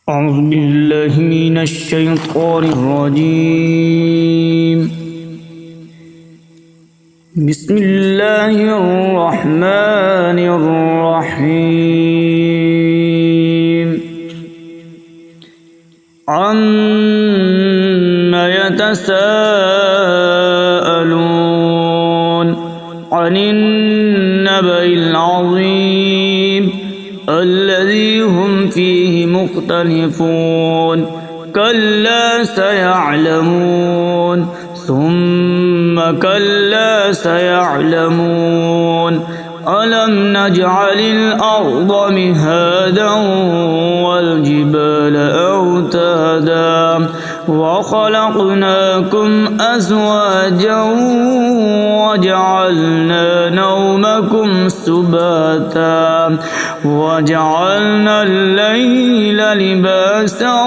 أعوذ بالله من الشيطان الرجيم. بسم الله الرحمن الرحيم. عما يتساءلون عن النبأ العظيم الذي هم فيه مختلفون. كلا سيعلمون ثم كلا سيعلمون. ألم نجعل الأرض مهادا والجبال أوتادا وخلقناكم أزواجا وجعلنا نومكم سباتا وجعلنا الليل لباسا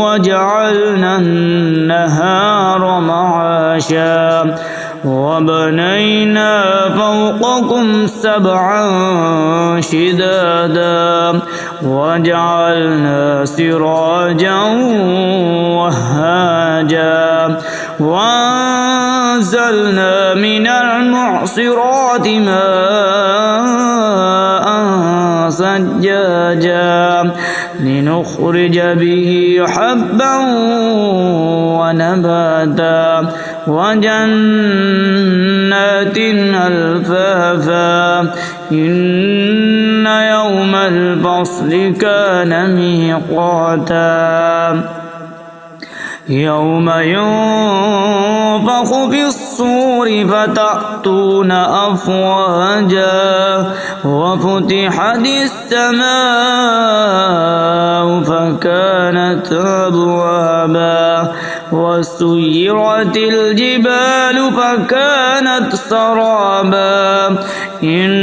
وجعلنا النهار معاشا وبنينا فوقكم سبعا شدادا وجعلنا سراجا وهاجا وأنزلنا من المعصرات ماء ثجاجا لنخرج به حبا ونباتا وجنات ألفافا. إن يوم الفصل كان ميقاتا. يوم ينفخ في الصور فتأتون أفواجا وفتحت السماء فكانت أبوابا وسيرت الجبال فكانت سرابا. إن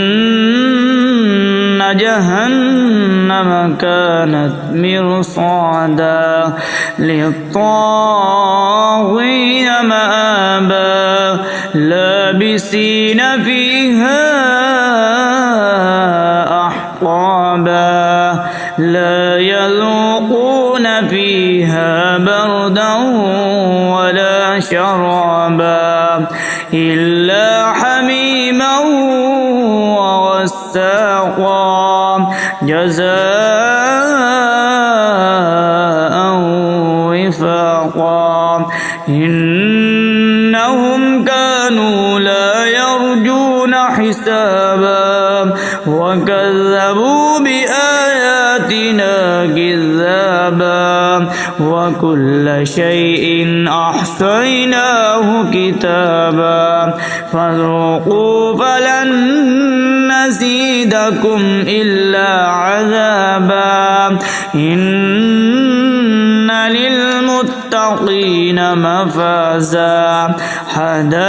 جهنم كانت مرصادا للطاغين مآبا لابسين فيها أحقابا لا يذوقون فيها بردا ولا شرابا إلا حميما وغساقا جزاء وفاقا. إنهم كانوا لا يرجون حسابا وكذبوا بآياتنا كذابا وكل شيء أحصيناه كتابا فذوقوا فلن نزيدكم إلا عذابا. إن للمتقين مفازا حدائق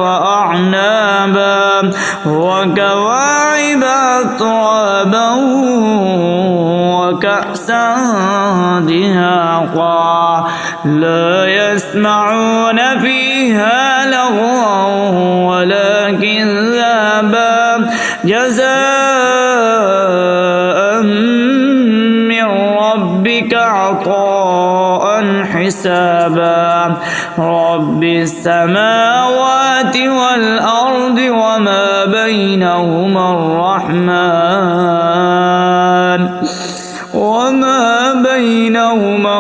وأعنابا وكواعب أترابا وكأسا دهاقا لا يسمعون فيها لغوا ولا كذابا جزاء من ربك عطاء حسابا. رب السماوات والأرض وما بينهما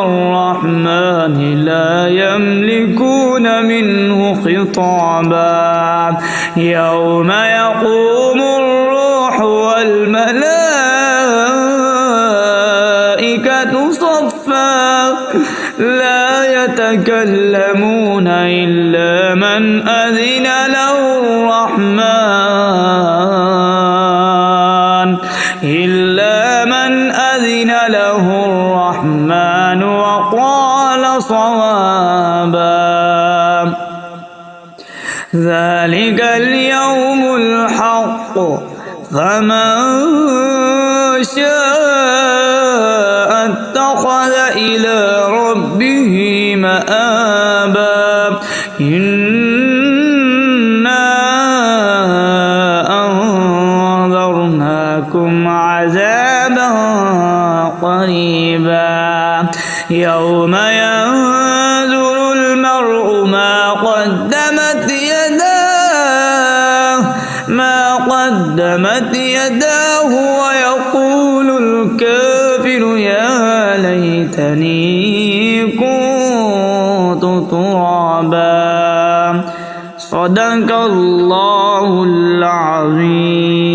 الرحمن لا يملكون منه خطابا. يوم يقوم الروح والملائكة صفا لا يتكلمون إلا من أذن له الرحمن وقال صوابا. ذلك اليوم الحق فمن شاء اتخذ إلى ربه مآبا. إنا أنذرناكم وأرهاكم عذابا قريبا يوم ينظر المرء ما قدمت يداه ويقول الكافر يا ليتني كنت ترابا. صدق الله العظيم.